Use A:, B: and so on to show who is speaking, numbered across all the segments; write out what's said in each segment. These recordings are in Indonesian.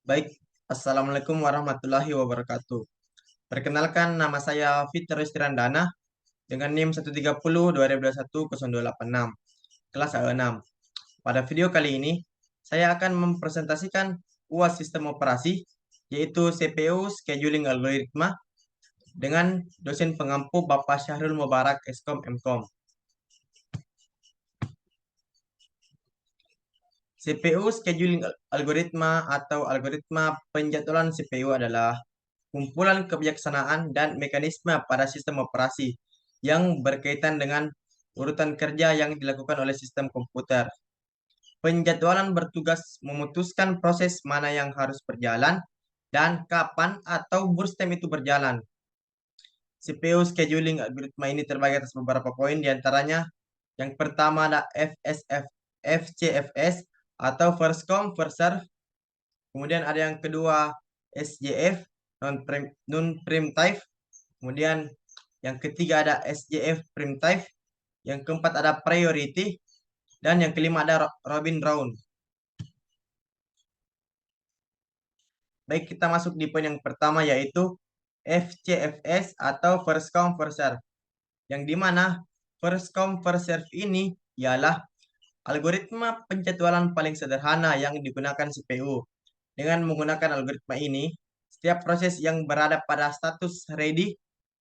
A: Baik, Assalamualaikum warahmatullahi wabarakatuh. Perkenalkan, nama saya Fitri Strandana dengan NIM 130-2021-0286, kelas A6. Pada video kali ini, saya akan mempresentasikan UAS sistem operasi, yaitu CPU Scheduling Algoritma, dengan dosen pengampu Bapak Syahrul Mubarak, Eskom Mkom. CPU Scheduling Algoritma atau algoritma penjadwalan CPU adalah kumpulan kebijaksanaan dan mekanisme pada sistem operasi yang berkaitan dengan urutan kerja yang dilakukan oleh sistem komputer. Penjadwalan bertugas memutuskan proses mana yang harus berjalan dan kapan atau burst time itu berjalan. CPU scheduling algoritma ini terbagi atas beberapa poin, diantaranya yang pertama ada FCFS atau first come first serve. Kemudian ada yang kedua SJF, non primitive. Kemudian yang ketiga ada SJF primitive. Yang keempat ada priority. Dan yang kelima ada Robin round. Baik, kita masuk di poin yang pertama, yaitu FCFS atau first come first serve. Yang dimana first come first serve ini ialah algoritma penjadwalan paling sederhana yang digunakan CPU. Dengan menggunakan algoritma ini, setiap proses yang berada pada status ready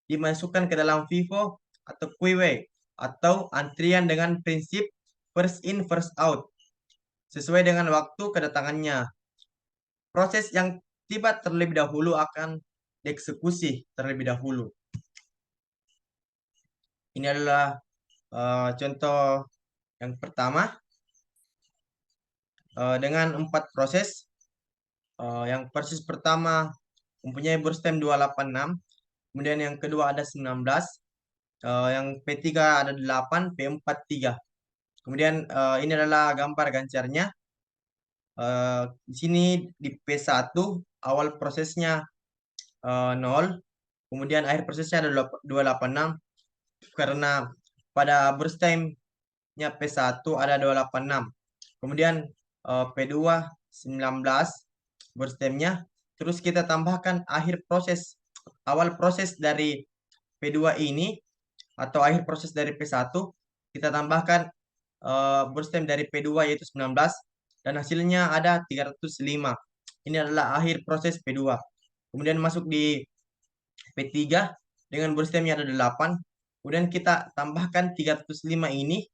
A: dimasukkan ke dalam FIFO atau QW atau antrian dengan prinsip first in first out sesuai dengan waktu kedatangannya. Proses yang tiba terlebih dahulu akan dieksekusi terlebih dahulu. Ini adalah contoh yang pertama dengan 4 proses. Yang proses pertama mempunyai burst time 286, kemudian yang kedua ada 19, yang P3 ada 8, P4 3. Kemudian ini adalah gambar gancarnya. Di sini di P1 awal prosesnya 0, kemudian akhir prosesnya ada 286 karena pada burst time-nya P1 ada 286. Kemudian P2 19 burst time-nya. Terus kita tambahkan awal proses dari P2 ini atau akhir proses dari P1, kita tambahkan burst time dari P2 yaitu 19 dan hasilnya ada 305. Ini adalah akhir proses P2. Kemudian masuk di P3 dengan burst time-nya ada 8. Kemudian kita tambahkan 305 ini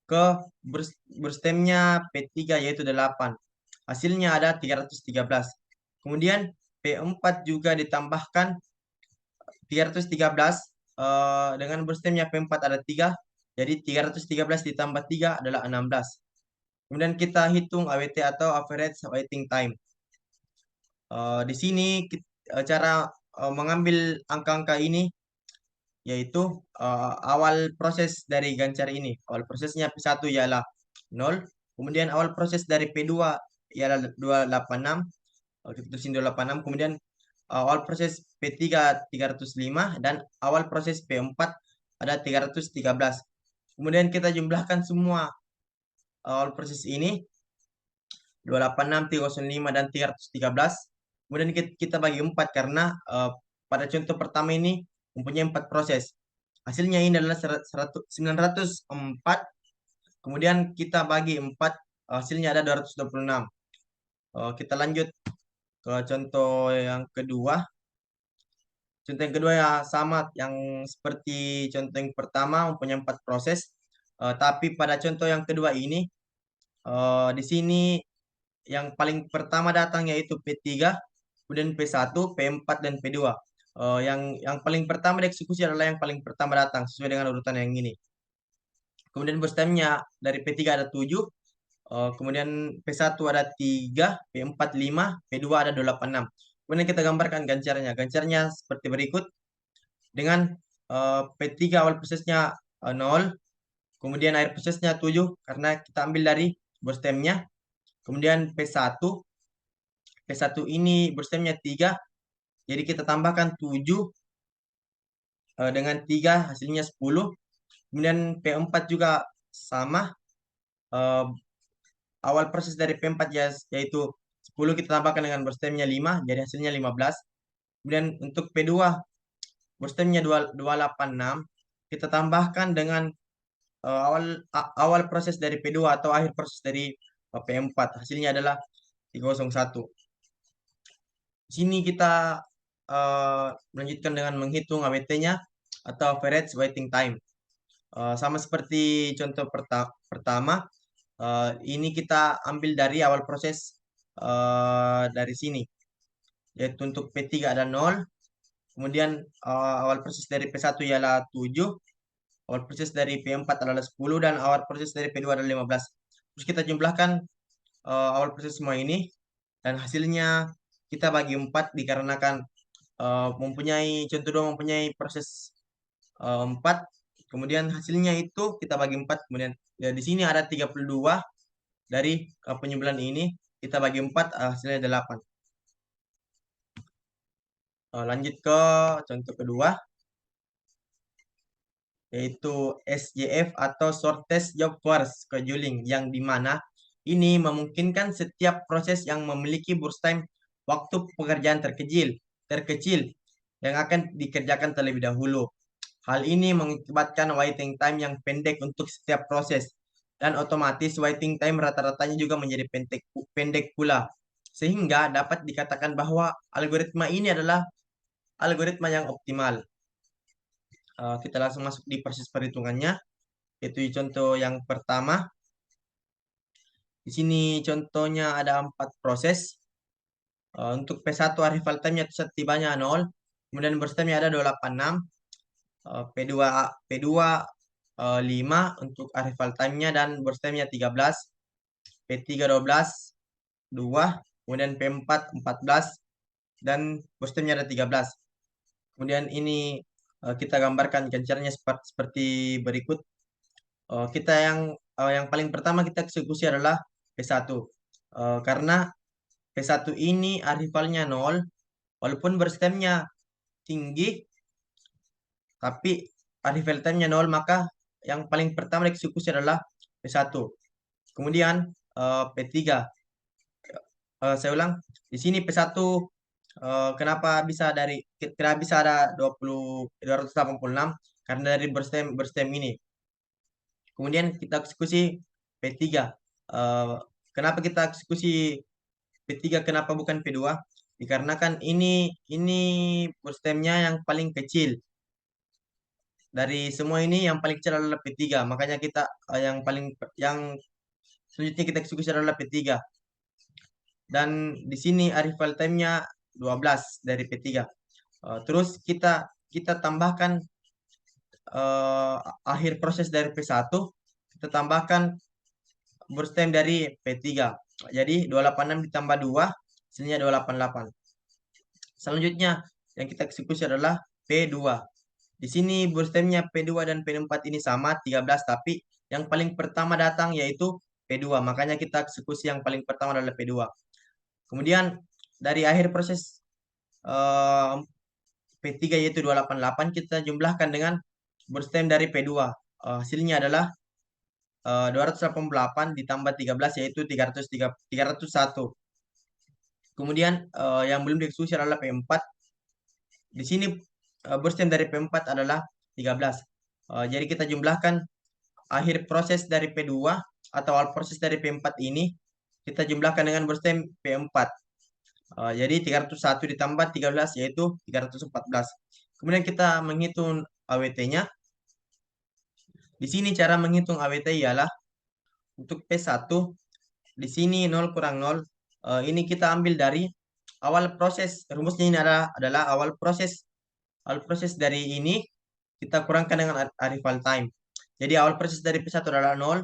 A: ke burst time-nya P3 yaitu 8. Hasilnya ada 313. Kemudian P4 juga ditambahkan 313 dengan burst time-nya P4 ada 3. Jadi 313 ditambah 3 adalah 16. Kemudian kita hitung AWT atau average waiting time. Di sini cara mengambil angka-angka ini yaitu awal proses dari gancar ini. Awal prosesnya P1 ialah 0. Kemudian awal proses dari P2 ialah 286. Kita tulisin 286. Kemudian awal proses P3 305 dan awal proses P4 ada 313. Kemudian kita jumlahkan semua awal proses ini 286, 305 dan 313. Kemudian kita bagi 4 karena pada contoh pertama ini mempunyai 4 proses. Hasilnya ini adalah 904. Kemudian kita bagi 4, hasilnya ada 226. Kita lanjut ke contoh yang kedua. Contoh yang kedua ya sama yang seperti contoh yang pertama mempunyai 4 proses. Tapi pada contoh yang kedua ini di sini yang paling pertama datang yaitu P3, kemudian P1, P4 dan P2. Yang paling pertama dieksekusi adalah yang paling pertama datang sesuai dengan urutan yang ini. Kemudian burst time-nya dari P3 ada 7, kemudian P1 ada 3, P4 5, P2 ada 286. Kemudian kita gambarkan gancarnya. Gancarnya seperti berikut. Dengan P3 awal prosesnya 0, kemudian akhir prosesnya 7 karena kita ambil dari burst time-nya. Kemudian P1 ini burst time-nya 3, jadi kita tambahkan 7 dengan 3 hasilnya 10. Kemudian P4 juga sama. Awal proses dari P4 yaitu 10 kita tambahkan dengan burstemnya 5, jadi hasilnya 15. Kemudian untuk P2, burstemnya 286, kita tambahkan dengan awal proses dari P2 atau akhir proses dari P4. Hasilnya adalah 301. Di sini kita melanjutkan dengan menghitung AWT-nya atau average waiting time. Sama seperti contoh pertama, ini kita ambil dari awal proses dari sini, yaitu untuk P3 ada 0, kemudian awal proses dari P1 ialah 7, awal proses dari P4 adalah 10, dan awal proses dari P2 adalah 15. Terus kita jumlahkan awal proses semua ini, dan hasilnya kita bagi 4 dikarenakan contoh 2 mempunyai proses 4, kemudian hasilnya itu kita bagi 4, kemudian ya, di sini ada 32 dari penyumbulan ini, kita bagi 4, hasilnya 8. Lanjut ke contoh kedua, yaitu SJF atau Shortest Job Force Scheduling, yang dimana ini memungkinkan setiap proses yang memiliki burst time waktu pekerjaan terkecil yang akan dikerjakan terlebih dahulu. Hal ini mengakibatkan waiting time yang pendek untuk setiap proses, dan otomatis waiting time rata-ratanya juga menjadi pendek pula. Sehingga dapat dikatakan bahwa algoritma ini adalah algoritma yang optimal. Kita langsung masuk di proses perhitungannya, yaitu contoh yang pertama. Di sini contohnya ada 4 proses. Untuk P1 arrival time-nya setibanya 0, kemudian burst time-nya ada 286, P2 5 untuk arrival time-nya dan burst time-nya 13, P3 12, 2, kemudian P4 14, dan burst time-nya ada 13. Kemudian ini kita gambarkan ganjarannya seperti berikut. Kita yang paling pertama kita eksekusi adalah P1. Karena P1 ini arrivalnya 0, walaupun burst time-nya tinggi, tapi arrival time-nya 0, maka yang paling pertama dieksekusi adalah P1. Kemudian P3. Saya ulang, di sini P1 kenapa bisa ada 286, karena dari burst time ini. Kemudian kita eksekusi P3. Kenapa kita eksekusi P3, kenapa bukan P2? Dikarenakan ini burst time-nya yang paling kecil. Dari semua ini yang paling kecil adalah P3. Makanya kita yang selanjutnya kita eksekusi adalah P3. Dan di sini arrival time-nya 12 dari P3. Terus kita tambahkan akhir proses dari P1, kita tambahkan burst time dari P3. Jadi 286 ditambah 2, hasilnya 288. Selanjutnya yang kita eksekusi adalah P2. Di sini burst time-nya P2 dan P4 ini sama 13, tapi yang paling pertama datang yaitu P2. Makanya kita eksekusi yang paling pertama adalah P2. Kemudian dari akhir proses P3 yaitu 288, kita jumlahkan dengan burst time dari P2. Hasilnya adalah 288 ditambah 13 yaitu 301. Kemudian yang belum dieksekusi adalah P4. Di sini burst time dari P4 adalah 13. Jadi kita jumlahkan akhir proses dari P2 atau awal proses dari P4 ini, kita jumlahkan dengan burst time P4. Jadi 301 ditambah 13 yaitu 314. Kemudian kita menghitung AWT-nya. Di sini cara menghitung AWT ialah untuk P1, di sini 0 kurang 0. Ini kita ambil dari awal proses. Rumusnya ini adalah awal proses dari ini kita kurangkan dengan arrival time. Jadi awal proses dari P1 adalah 0,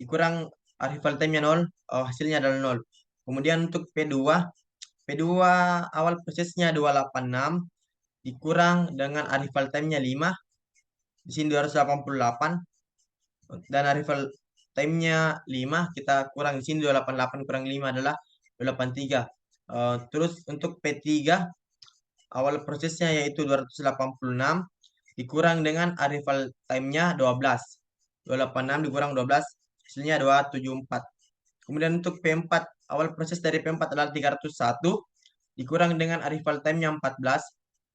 A: dikurang arrival time-nya 0, hasilnya adalah 0. Kemudian untuk P2 awal prosesnya 286, dikurang dengan arrival time-nya 5, di sini 288, dan arrival time-nya 5, kita kurang di sini 288 kurang 5 adalah 283. Terus untuk P3 awal prosesnya yaitu 286, dikurang dengan arrival time-nya 12. 286 dikurang 12, hasilnya 274. Kemudian untuk P4 awal proses dari P4 adalah 301, dikurang dengan arrival time-nya 14,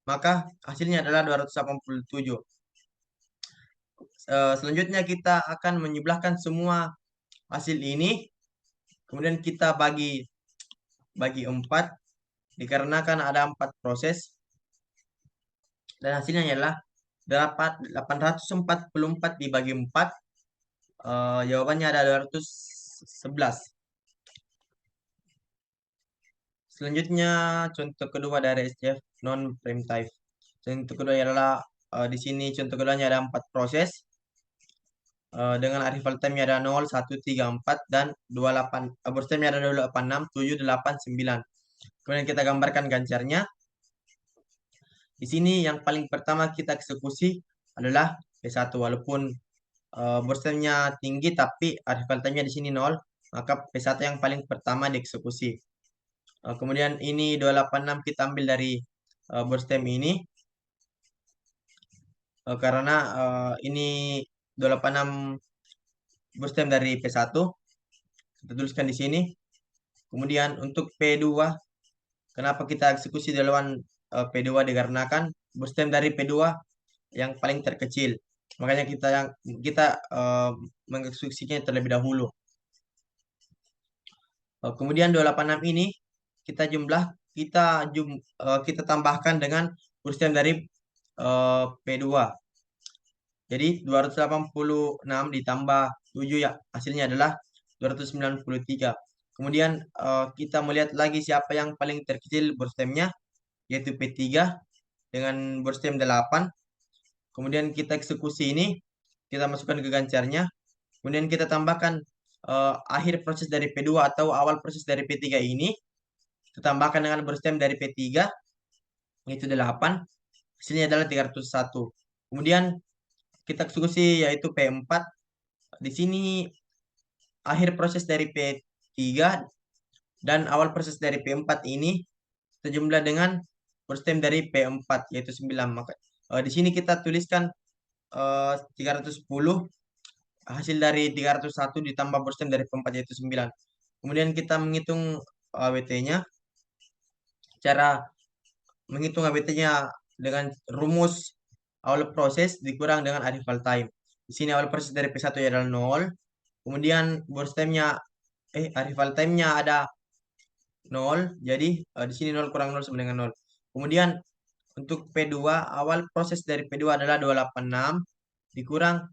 A: maka hasilnya adalah 287. Selanjutnya kita akan menyebelahkan semua hasil ini, kemudian kita bagi 4, dikarenakan ada 4 proses, dan hasilnya adalah 844 dibagi 4, jawabannya ada 211. Selanjutnya contoh kedua dari SCF non prime type. Contoh kedua adalah di sini contoh keduanya ada 4 proses dengan arrival time-nya ada 0, 1, 3, 4 dan 28. Burst time-nya ada 286, 7, 8, 9. Kemudian kita gambarkan gancarnya. Di sini yang paling pertama kita eksekusi adalah P1 walaupun burst time-nya tinggi tapi arrival time-nya di sini 0, maka P1 yang paling pertama dieksekusi. Kemudian ini 286 kita ambil dari burst time ini karena ini 286 burst time dari P1 kita tuliskan di sini. Kemudian untuk P2, kenapa kita eksekusi duluan P2 dikarenakan burst time dari P2 yang paling terkecil. Makanya kita mengeksekusinya terlebih dahulu. Kemudian 286 ini kita tambahkan dengan burst time dari P2. Jadi 286 ditambah 7 ya, hasilnya adalah 293. Kemudian kita melihat lagi siapa yang paling terkecil burst time-nya, yaitu P3 dengan burst time 8. Kemudian kita eksekusi ini, kita masukkan ke gancarnya. Kemudian kita tambahkan akhir proses dari P2 atau awal proses dari P3 ini. Kita tambahkan dengan burst time dari P3, yaitu 8. Hasilnya adalah 301. Kemudian kita eksekusi yaitu P4. Di sini akhir proses dari P3 dan awal proses dari P4 ini terjumlah dengan burst time dari P4 yaitu 9. Maka di sini kita tuliskan 310, hasil dari 301 ditambah burst time dari P4 yaitu 9. Kemudian kita menghitung AWT-nya. Cara menghitung AWT-nya dengan rumus awal proses dikurang dengan arrival time. Di sini awal proses dari P1 adalah 0. Kemudian burst time-nya arrival time-nya ada 0. Jadi di sini 0 kurang 0 sama dengan 0. Kemudian untuk P2, awal proses dari P2 adalah 286 dikurang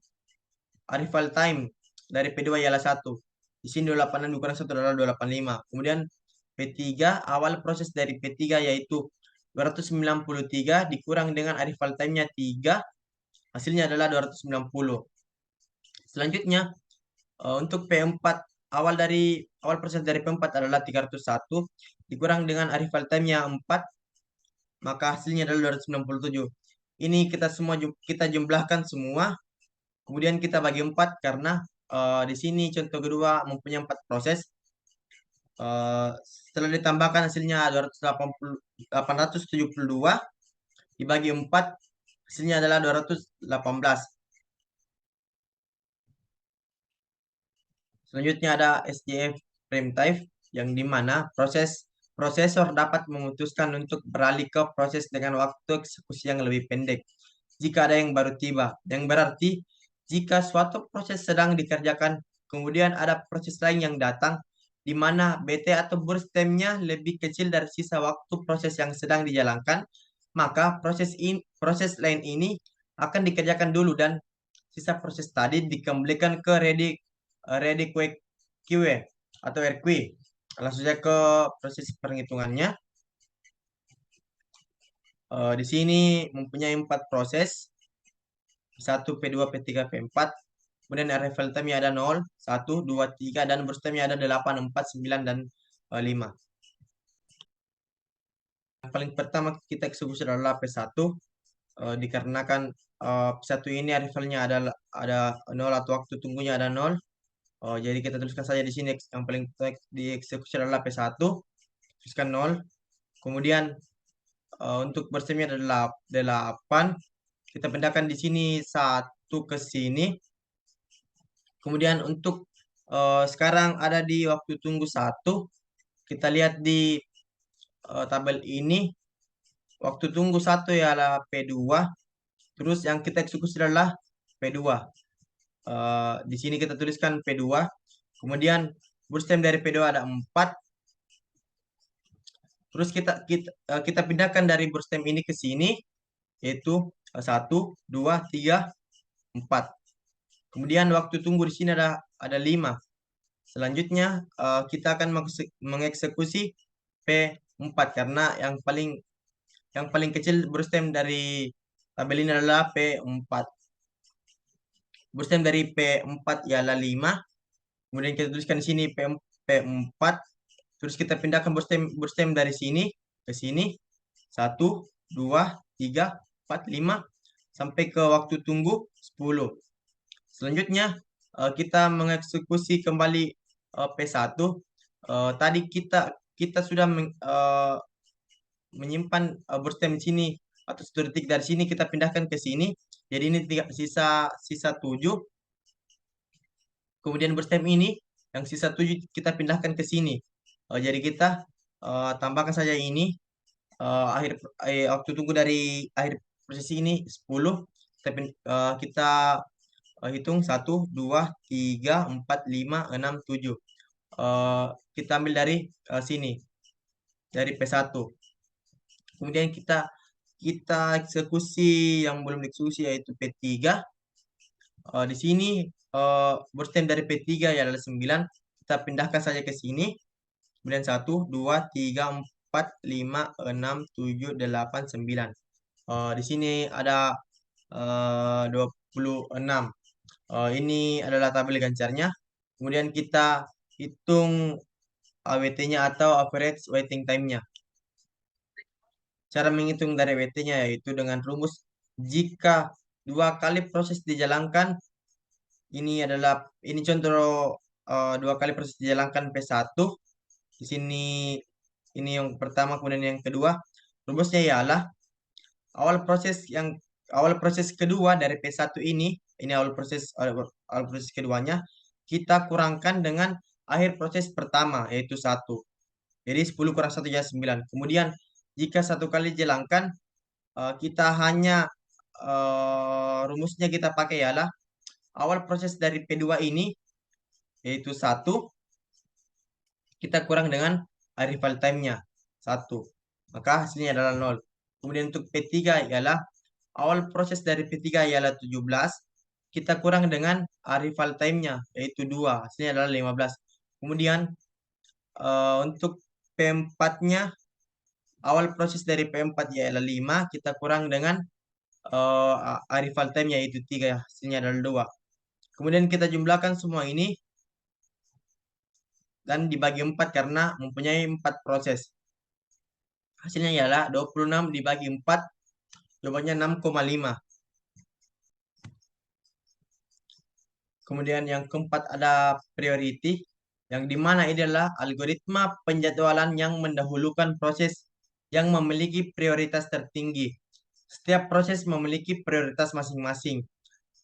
A: arrival time dari P2 ialah 1. Di sini 286 dikurang 1 adalah 285. Kemudian P3, awal proses dari P3 yaitu 293 dikurang dengan arrival time-nya 3. Hasilnya adalah 290. Selanjutnya untuk P4, awal proses dari P4 adalah 301 dikurang dengan arrival time-nya 4, maka hasilnya adalah 297. Ini kita jumlahkan semua, kemudian kita bagi 4 karena di sini contoh kedua mempunyai 4 proses. Setelah ditambahkan hasilnya 872 dibagi 4, hasilnya adalah 218. Selanjutnya ada SJF prime type yang dimana prosesor dapat memutuskan untuk beralih ke proses dengan waktu eksekusi yang lebih pendek jika ada yang baru tiba. Yang berarti jika suatu proses sedang dikerjakan, kemudian ada proses lain yang datang, di mana BT atau burst time-nya lebih kecil dari sisa waktu proses yang sedang dijalankan, maka proses lain ini akan dikerjakan dulu dan sisa proses tadi dikembalikan ke ready quick QE atau RQ. Langsung saja ke proses perhitungannya. Di sini mempunyai 4 proses. P1, P2, P3, P4. Kemudian arrival time-nya ada 0, 1, 2, 3, dan burst time-nya ada 8, 4, 9, dan 5. Yang paling pertama kita eksekusi adalah P1, dikarenakan P1 ini arrival-nya ada 0 atau waktu tunggunya ada 0. Jadi kita tuliskan saja di sini yang paling dieksekusi adalah P1, tuliskan 0. Kemudian untuk burst time-nya adalah 8. Kita pindahkan di sini 1 ke sini. Kemudian untuk sekarang ada di waktu tunggu 1. kita lihat di tabel ini, waktu tunggu 1 ialah P2, terus yang kita eksekusi adalah P2. Di sini kita tuliskan P2, kemudian burstem dari P2 ada 4, terus kita pindahkan dari burstem ini ke sini, yaitu 1, 2, 3, 4. Kemudian waktu tunggu di sini ada 5. Selanjutnya kita akan mengeksekusi P4 karena yang paling kecil burstem dari tabel ini adalah P4. Burstem dari P4 ialah 5. Kemudian kita tuliskan di sini P4. Terus kita pindahkan burstem dari sini ke sini. 1, 2, 3, 4, 5. Sampai ke waktu tunggu 10. Selanjutnya kita mengeksekusi kembali P1. Tadi kita sudah menyimpan burstem di sini atau 1 detik dari sini kita pindahkan ke sini. Jadi ini sisa 7. Kemudian burstem ini yang sisa 7 kita pindahkan ke sini. Jadi kita tambahkan saja ini waktu tunggu dari akhir proses ini 10. Kita hitung 1, 2, 3, 4, 5, 6, 7. Kita ambil dari sini, dari P1. Kemudian kita eksekusi yang belum dieksekusi yaitu P3. Di sini burstem dari P3 ya adalah 9. Kita pindahkan saja ke sini. Kemudian 1, 2, 3, 4, 5, 6, 7, 8, 9. Di sini ada 26. Ini adalah tabel gancarnya. Kemudian kita hitung AWT-nya atau average waiting time-nya. Cara menghitung dari AWT-nya yaitu dengan rumus jika 2 kali proses dijalankan, ini contoh 2 kali proses dijalankan P1. Di sini ini yang pertama, kemudian yang kedua. Rumusnya ialah awal proses kedua dari P1 ini awal proses keduanya, kita kurangkan dengan akhir proses pertama yaitu 1. Jadi 10 kurang 1 jadi 9. Kemudian jika 1 kali dijalankan, kita hanya rumusnya kita pakai ialah awal proses dari P2 ini yaitu 1, kita kurang dengan arrival time-nya 1. Maka hasilnya adalah 0. Kemudian untuk P3 ialah awal proses dari P3 ialah 17. Kita kurang dengan arrival time-nya yaitu 2. Hasilnya adalah 15. Kemudian untuk P4-nya awal proses dari P4 ialah 5. Kita kurang dengan arrival time-nya yaitu 3. Hasilnya adalah 2. Kemudian kita jumlahkan semua ini dan dibagi 4 karena mempunyai 4 proses. Hasilnya ialah 26 dibagi 4, jawabannya 6,5. Kemudian yang keempat ada priority, yang dimana ini adalah algoritma penjadwalan yang mendahulukan proses yang memiliki prioritas tertinggi. Setiap proses memiliki prioritas masing-masing.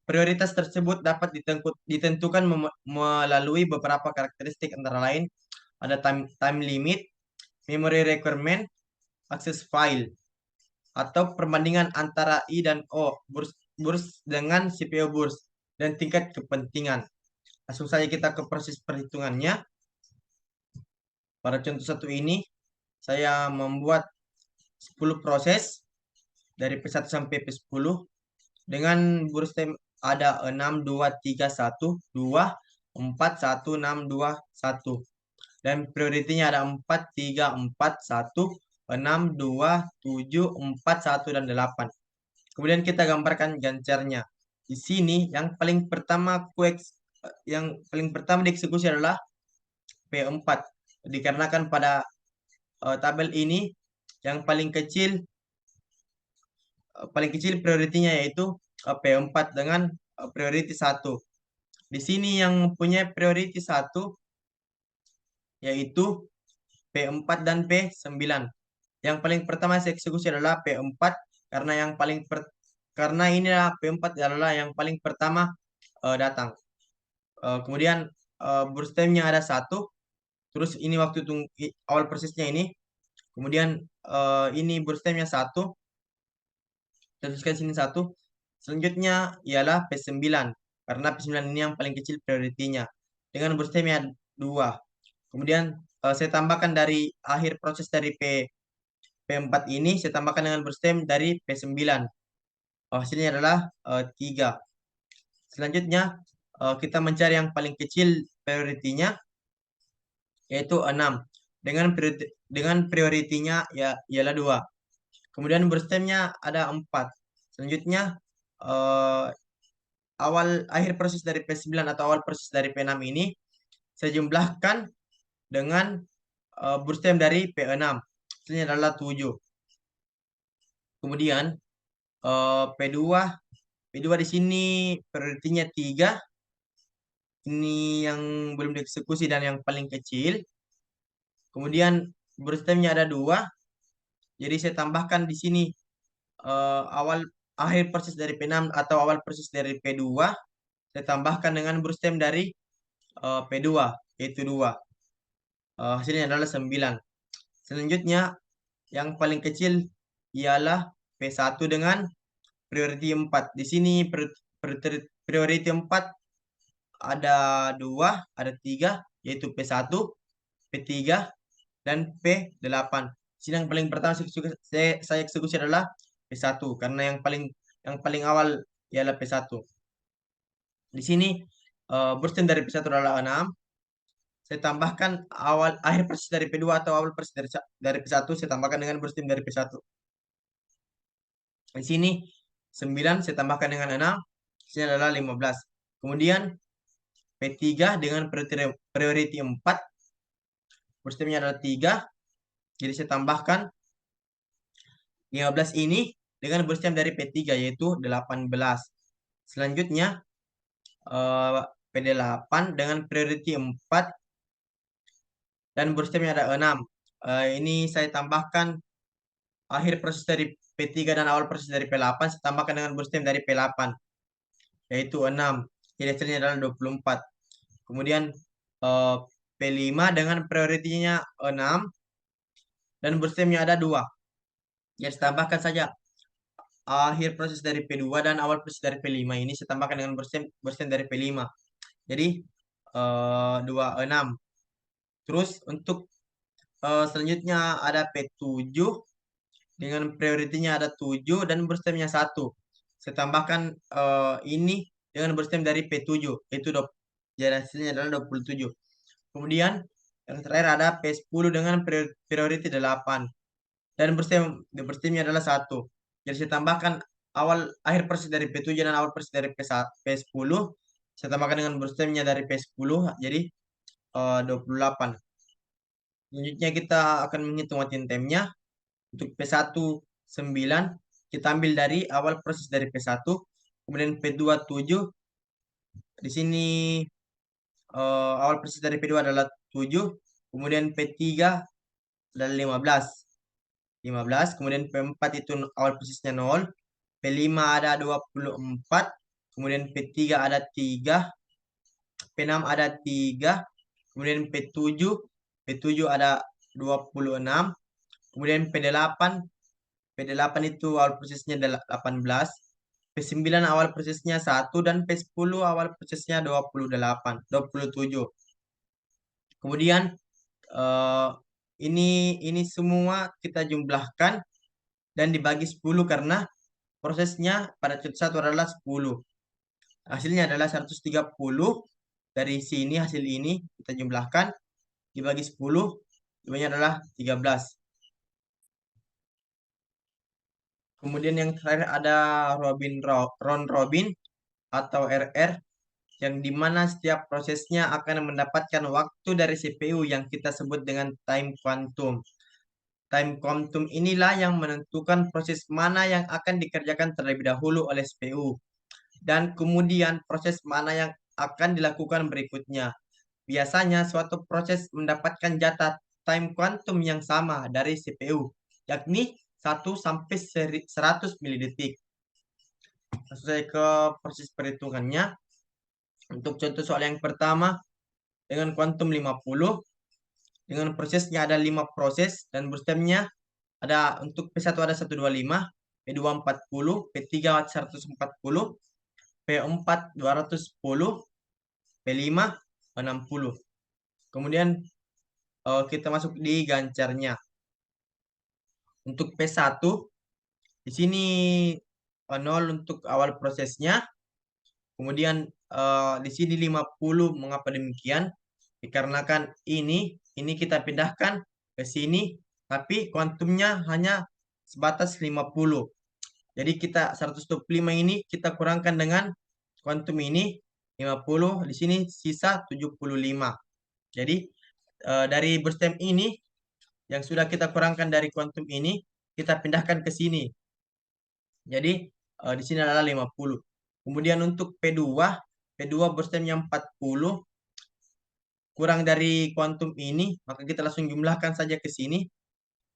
A: Prioritas tersebut dapat ditentukan melalui beberapa karakteristik, antara lain ada time limit, memory requirement, akses file, atau perbandingan antara I dan O, burs dengan CPU burs, dan tingkat kepentingan. Langsung saja kita ke proses perhitungannya. Pada contoh satu ini, saya membuat 10 proses dari P1 sampai P10 dengan burs time ada 6, 2, 3, 1, 2, 4, 1, 6, 2, 1. Dan prioritinya ada 4, 3, 4, 1, 6, 2, 7, 4, 1, dan 8. Kemudian kita gambarkan gancarnya. Di sini yang paling pertama dieksekusi adalah P4. Dikarenakan pada tabel ini yang paling kecil prioritinya yaitu P4 dengan priority 1. Di sini yang punya priority 1 yaitu P4 dan P9. Yang paling pertama saya eksekusi adalah P4 karena inilah P4 adalah yang paling pertama datang. Kemudian burst time-nya ada 1. Terus ini waktu awal prosesnya ini. Kemudian ini burstimnya 1. Kita tuliskan sini 1. Selanjutnya ialah P9. Karena P9 ini yang paling kecil prioritinya. Dengan burstimnya 2. Kemudian saya tambahkan dari akhir proses dari P4 ini, saya tambahkan dengan burstim dari P9. Hasilnya adalah 3. Selanjutnya kita mencari yang paling kecil prioritinya, yaitu 6. Dengan prioritinya ya ialah 2. Kemudian burstimnya ada 4. Selanjutnya eh, akhir proses dari P9 atau awal proses dari P6 ini saya jumlahkan dengan burstim dari P6. Hasilnya adalah 7. Kemudian P2 P2 di sini prioritinya 3. Ini yang belum dieksekusi dan yang paling kecil. Kemudian burstimnya ada 2. Jadi saya tambahkan di sini akhir proses dari P6 atau awal proses dari P2. Saya tambahkan dengan burstim dari P2, yaitu 2. Hasilnya adalah 9. Selanjutnya, yang paling kecil ialah P1 dengan priority 4. Di sini priority 4 ada 2, ada 3, yaitu P1, P3, dan P8. Sini yang paling pertama saya eksekusi adalah P1 karena yang paling awal ialah P1. Di sini burstim dari P1 adalah 6. Saya tambahkan akhir proses dari P2 atau awal proses dari P1, saya tambahkan dengan burstim dari P1. Di sini 9 saya tambahkan dengan 6, sini adalah 15. Kemudian P3 dengan priority 4, burstimnya adalah 3. Jadi saya tambahkan 15 ini dengan burstim dari P3 yaitu 18. Selanjutnya P8 dengan priority 4 dan burstimnya ada 6. Ini saya tambahkan akhir proses dari P3 dan awal proses dari P8, saya tambahkan dengan burstim dari P8 yaitu 6. Jadi hasilnya adalah 24. Kemudian eh, P5 dengan prioritinya 6 dan burstimnya ada 2. Jadi saya tambahkan saja akhir proses dari P2 dan awal proses dari P5 ini saya tambahkan dengan burstim dari P5. Jadi 26. Terus untuk selanjutnya ada P7 dengan prioritinya ada 7 dan burstimnya 1. Saya tambahkan ini dengan burstim dari P7 yaitu jadi hasilnya adalah 27. Kemudian yang terakhir ada P10 dengan priority 8 dan burstimnya adalah 1. Jadi saya tambahkan akhir proses dari P7 dan awal proses dari P10. Saya tambahkan dengan burstimnya dari P10 jadi 28. Selanjutnya kita akan menghitung waiting time-nya. Untuk P1 9 kita ambil dari awal proses dari P1, kemudian P2 7. Di sini awal proses dari P2 adalah 7, kemudian P3 adalah 15. 15, kemudian P4 itu awal prosesnya 0, P5 ada 24, kemudian P3 ada 3, P6 ada 3, kemudian P7 ada 26, kemudian P8 itu awal prosesnya 18, P9 awal prosesnya 1 dan P10 awal prosesnya 27. Kemudian eh, ini semua kita jumlahkan dan dibagi 10 karena prosesnya pada cut 1 adalah 10. Hasilnya adalah 130. Dari sini hasil ini kita jumlahkan dibagi 10, jumlahnya adalah 13. Kemudian yang terakhir ada round robin atau RR yang dimana setiap prosesnya akan mendapatkan waktu dari CPU yang kita sebut dengan time quantum. Time quantum inilah yang menentukan proses mana yang akan dikerjakan terlebih dahulu oleh CPU dan kemudian proses mana yang akan dilakukan berikutnya. Biasanya suatu proses mendapatkan jatah time quantum yang sama dari CPU, yakni 1 sampai 100 milidetik. Langsung saya ke proses perhitungannya. Untuk contoh soal yang pertama, dengan kuantum 50, dengan prosesnya ada 5 proses dan berstemnya ada untuk P1 ada 125, P2 40, P3 140, P4 210, P5 60. Kemudian kita masuk di gancarnya. Untuk P1 di sini 0 untuk awal prosesnya. Kemudian di sini 50. Mengapa demikian? Dikarenakan ini kita pindahkan ke sini, tapi kuantumnya hanya sebatas 50. Jadi kita 125 ini kita kurangkan dengan kuantum ini 50, di sini sisa 75. Jadi dari berstem ini yang sudah kita kurangkan dari kuantum ini kita pindahkan ke sini. Jadi di sini adalah 50. Kemudian untuk P2 berstemnya 40 kurang dari kuantum ini, maka kita langsung jumlahkan saja ke sini.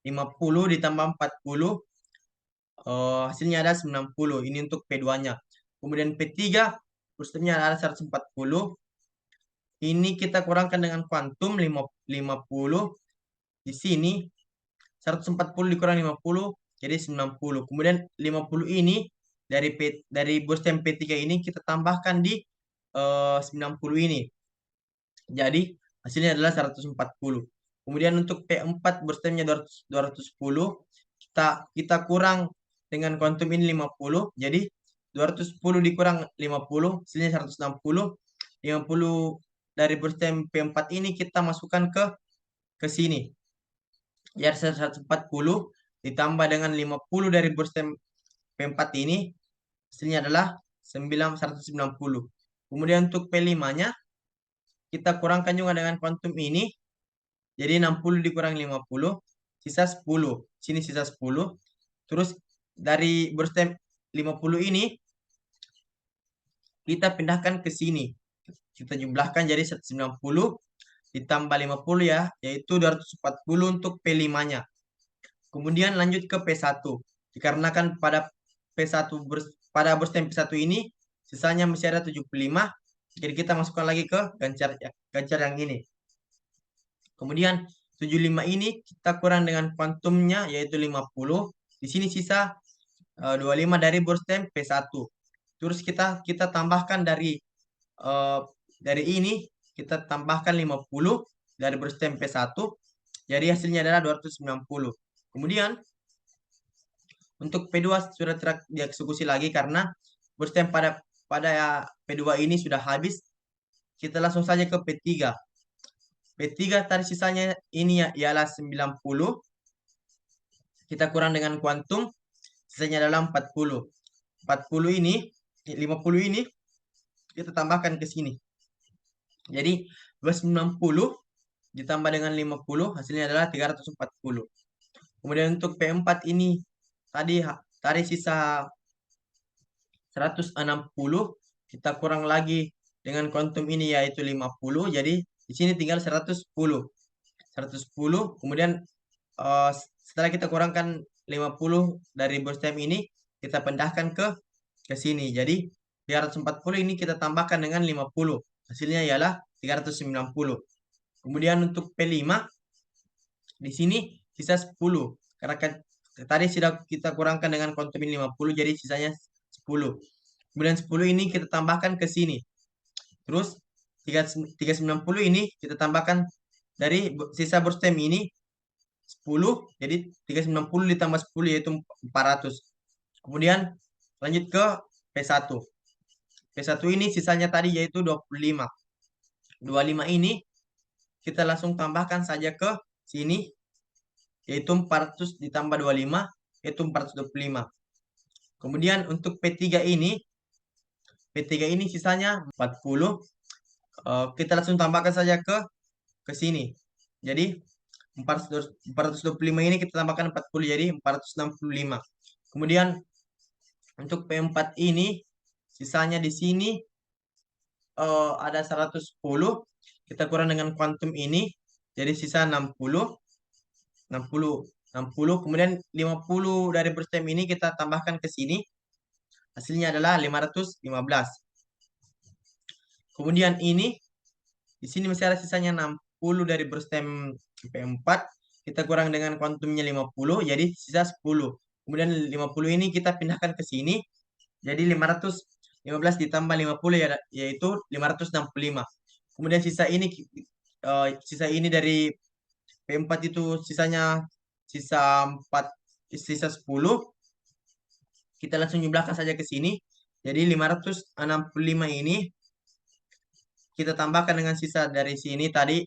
A: 50 ditambah 40 hasilnya ada 90. Ini untuk P2-nya. Kemudian P3 berstemnya ada 140. Ini kita kurangkan dengan kuantum 50. Di sini 140 dikurang 50 jadi 90. Kemudian 50 ini dari berstem P3 ini kita tambahkan di 90 ini. Jadi hasilnya adalah 140. Kemudian untuk P4 berstemnya 210, kita kurang dengan kuantum ini 50. Jadi 210 dikurang 50 hasilnya 160. 50 dari berstem P4 ini kita masukkan ke sini. Jadi 140 ditambah dengan 50 dari berstem P4 ini hasilnya adalah 190. Kemudian untuk P5-nya kita kurangkan juga dengan kuantum ini. Jadi 60 dikurang 50 sisa 10. Sini sisa 10. Terus dari berstem 50 ini kita pindahkan ke sini. Kita jumlahkan jadi 190 ditambah 50 ya, yaitu 240 untuk P5-nya. Kemudian lanjut ke P1. Dikarenakan pada berstem P1 ini sisanya masih ada 75, jadi kita masukkan lagi ke gancar yang ini. Kemudian 75 ini kita kurang dengan kuantumnya yaitu 50. Di sini sisa 25 dari berstem P1. Terus kita tambahkan dari ini kita tambahkan 50 dari berstem P1. Jadi hasilnya adalah 290. Kemudian untuk P2 sudah tidak dieksekusi lagi karena berstem pada P2 ini sudah habis. Kita langsung saja ke P3. P3 tadi sisanya ini ya ialah 90. Kita kurang dengan kuantum, sisanya adalah 40. 40 ini, 50 ini kita tambahkan ke sini. Jadi 290 ditambah dengan 50 hasilnya adalah 340. Kemudian untuk P4 ini tadi sisa 160, kita kurang lagi dengan kuantum ini yaitu 50. Jadi di sini tinggal 110. 110. Kemudian setelah kita kurangkan 50 dari berstem ini, kita pindahkan ke sini. Jadi 340 ini kita tambahkan dengan 50. Hasilnya ialah 390. Kemudian untuk P5 di sini sisa 10. Karena tadi sudah kita kurangkan dengan kuantum ini 50, jadi sisanya 10. Kemudian 10 ini kita tambahkan ke sini. Terus 390 ini kita tambahkan dari sisa berstem ini 10. Jadi 390 ditambah 10 yaitu 400. Kemudian lanjut ke P1. P1 ini sisanya tadi yaitu 25. 25 ini kita langsung tambahkan saja ke sini yaitu 400 ditambah 25 yaitu 425. Kemudian untuk P3 ini sisanya 40. Kita langsung tambahkan saja ke sini. Jadi 425 ini kita tambahkan 40 jadi 465. Kemudian untuk P4 ini sisanya di sini ada 110. Kita kurang dengan kuantum ini jadi sisa 60. 60. Kemudian 50 dari berstem ini kita tambahkan ke sini. Hasilnya adalah 515. Kemudian ini di sini masih ada sisanya 10 dari berstem P4, kita kurang dengan kuantumnya 50, jadi sisa 10. Kemudian 50 ini kita pindahkan ke sini, jadi 515 ditambah 50 ya, yaitu 565. Kemudian sisa ini dari P4 itu sisanya sisa 4, sisa 10. Kita langsung jumlahkan saja ke sini. Jadi 565 ini kita tambahkan dengan sisa dari sini tadi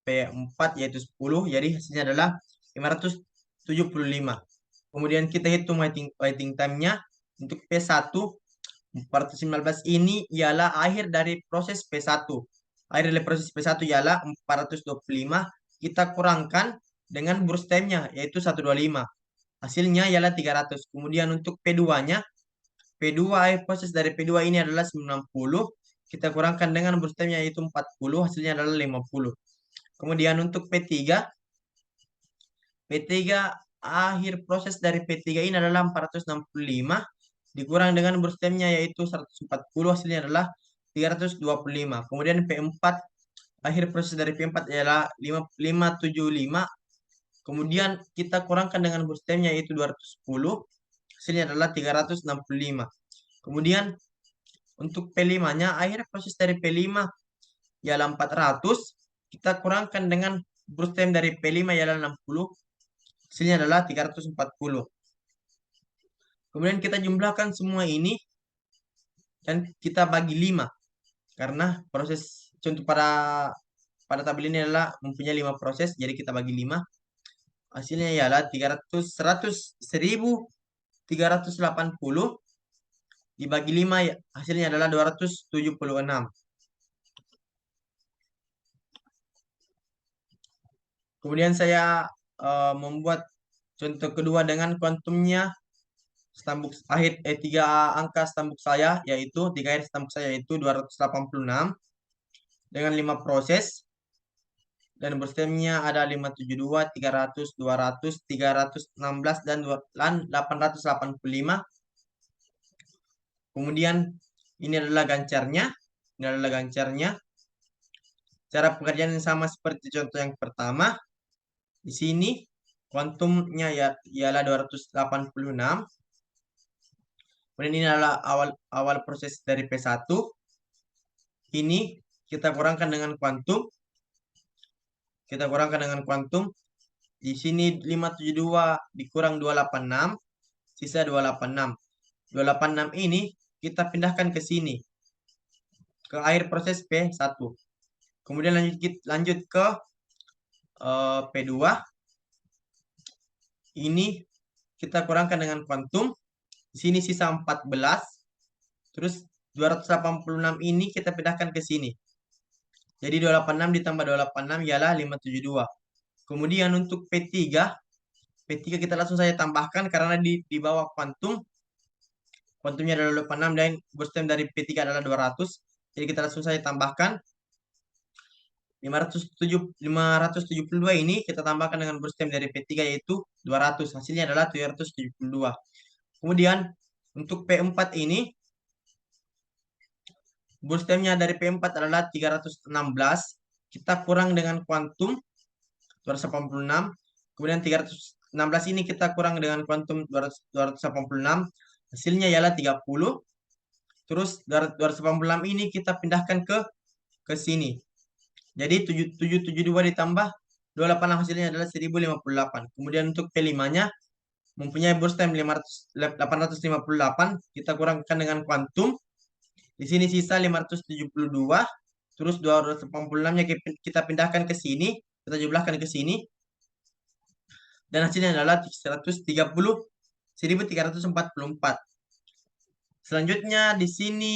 A: P4 yaitu 10. Jadi hasilnya adalah 575. Kemudian kita hitung waiting time-nya. Untuk P1 415 ini ialah akhir dari proses P1. Akhir dari proses P1 ialah 425. Kita kurangkan dengan burst time-nya yaitu 125. Hasilnya ialah 300. Kemudian untuk P2-nya, P2 akhir proses dari P2 ini adalah 90. Kita kurangkan dengan burst time-nya yaitu 40. Hasilnya adalah 50. Kemudian untuk P3, P3 akhir proses dari P3 ini adalah 465. Dikurang dengan burst time-nya yaitu 140. Hasilnya adalah 325. Kemudian P4 akhir proses dari P4 adalah 575. Kemudian kita kurangkan dengan burst time-nya yaitu 210. Hasilnya adalah 365. Kemudian untuk P5-nya, akhir proses dari P5 ialah 400. Kita kurangkan dengan burst time dari P5 ialah 60. Hasilnya adalah 340. Kemudian kita jumlahkan semua ini dan kita bagi 5. Karena proses contoh pada tabel ini adalah mempunyai 5 proses, jadi kita bagi 5. Hasilnya ialah 1380 dibagi 5, hasilnya adalah 276. Kemudian saya membuat contoh kedua dengan kuantumnya stambuk akhir 3 angka stambuk saya yaitu 3 akhir stambuk saya yaitu 286 dengan 5 proses dan berstemnya ada 572, 300, 200, 316 dan 885. Kemudian ini adalah gancarnya. Ini adalah gancarnya. Cara pengerjaan yang sama seperti contoh yang pertama. Di sini kuantumnya ialah 286. Kemudian ini adalah awal proses dari P1. Ini kita kurangkan dengan kuantum. Kita kurangkan dengan kuantum. Di sini 572 dikurang 286. Sisa 286. 286 ini kita pindahkan ke sini. Ke akhir proses P1. Kemudian lanjut ke P2. Ini kita kurangkan dengan kuantum. Di sini sisa 14. Terus 286 ini kita pindahkan ke sini. Jadi 286 ditambah 286 ialah 572. Kemudian untuk P3 kita langsung saja tambahkan karena di bawah kuantum. Kuantumnya adalah 286 dan burst time dari P3 adalah 200. Jadi kita langsung saja tambahkan. 572 ini kita tambahkan dengan burst time dari P3 yaitu 200. Hasilnya adalah 772. Kemudian untuk P4 ini burst time-nya dari P4 adalah 316. Kita kurang dengan kuantum 286. Kemudian 316 ini kita kurang dengan kuantum 286. Hasilnya ialah 30. Terus 286 ini kita pindahkan ke sini. Jadi 772 ditambah 286 hasilnya adalah 1058. Kemudian untuk P5-nya mempunyai burst time 858. Kita kurangkan dengan kuantum. Di sini sisa 572. Terus 286-nya kita pindahkan ke sini. Kita jumlahkan ke sini. Dan hasilnya adalah 1344. Selanjutnya di sini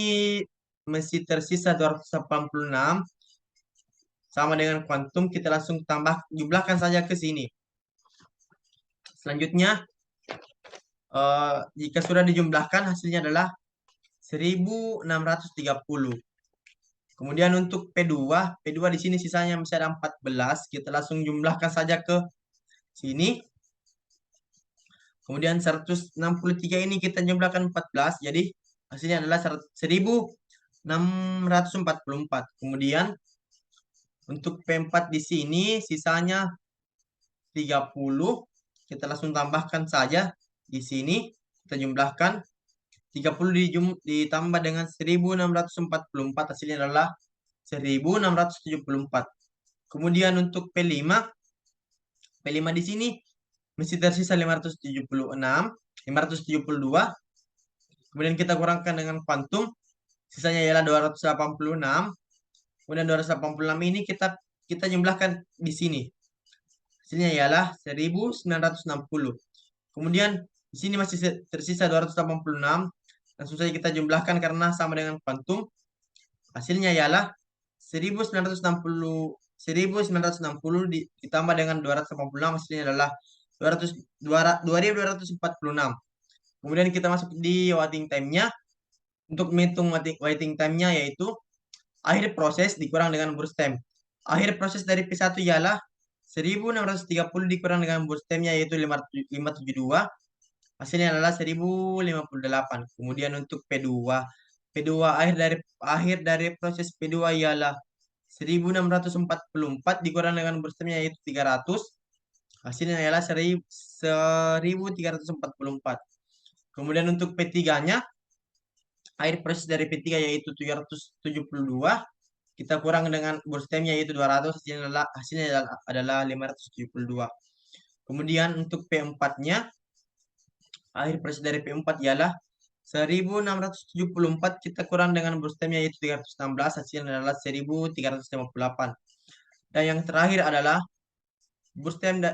A: masih tersisa 286. Sama dengan kuantum, kita langsung jumlahkan saja ke sini. Selanjutnya, jika sudah dijumlahkan, hasilnya adalah 1630. Kemudian untuk P2 di sini sisanya masih ada 14. Kita langsung jumlahkan saja ke sini. Kemudian 163 ini kita jumlahkan 14. Jadi hasilnya adalah 1644. Kemudian Untuk P4 di sini sisanya 30. Kita langsung tambahkan saja di sini. Kita jumlahkan 30 ditambah dengan 1644, hasilnya adalah 1674. Kemudian untuk P5, P5 di sini masih tersisa 576, 572. Kemudian kita kurangkan dengan kuantum, sisanya ialah 286. Kemudian 286 ini kita jumlahkan di sini. Hasilnya ialah 1960. Kemudian di sini masih tersisa 286. Langsung saja kita jumlahkan karena sama dengan kuantum. Hasilnya ialah 1960 1960 ditambah dengan 286, hasilnya adalah 2246. Kemudian kita masuk di waiting time-nya. Untuk menghitung waiting time-nya yaitu akhir proses dikurang dengan burst time. Akhir proses dari P1 ialah 1630 dikurang dengan burst time-nya yaitu 572. Hasilnya adalah 1058. Kemudian untuk P2, akhir dari proses P2 ialah 1644 dikurang dengan burst time-nya yaitu 300. Hasilnya ialah 1344. Kemudian untuk P3-nya, akhir proses dari P3 yaitu 772. Kita kurang dengan burst time-nya yaitu 200, hasilnya adalah 572. Kemudian untuk P4-nya, akhir proses dari P4 ialah 1674, kita kurang dengan burst time-nya yaitu 316, hasilnya adalah 1358. Dan yang terakhir adalah burst time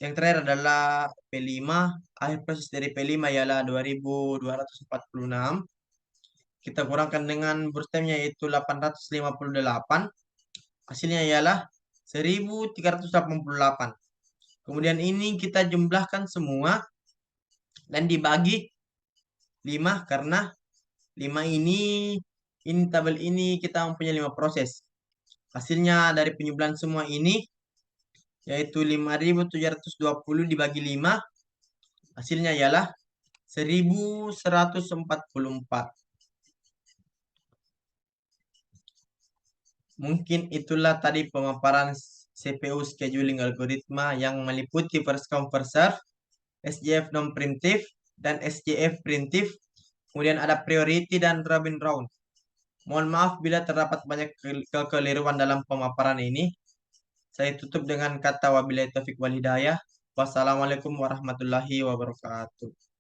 A: yang terakhir adalah P5. Akhir proses dari P5 ialah 2246. Kita kurangkan dengan burst time-nya yaitu 858. Hasilnya ialah 1388. Kemudian ini kita jumlahkan semua dan dibagi 5 karena 5 ini tabel ini kita mempunyai 5 proses. Hasilnya dari penjumlahan semua ini yaitu 5720 dibagi 5, hasilnya ialah 1144. Mungkin itulah tadi pemaparan CPU scheduling algoritma yang meliputi first come first serve, SJF non preemptive, dan SJF preemptive. Kemudian ada priority dan Robin round. Mohon maaf bila terdapat banyak kekeliruan dalam pemaparan ini. Saya tutup dengan kata wabillahi taufiq wal hidayah. Wassalamualaikum warahmatullahi wabarakatuh.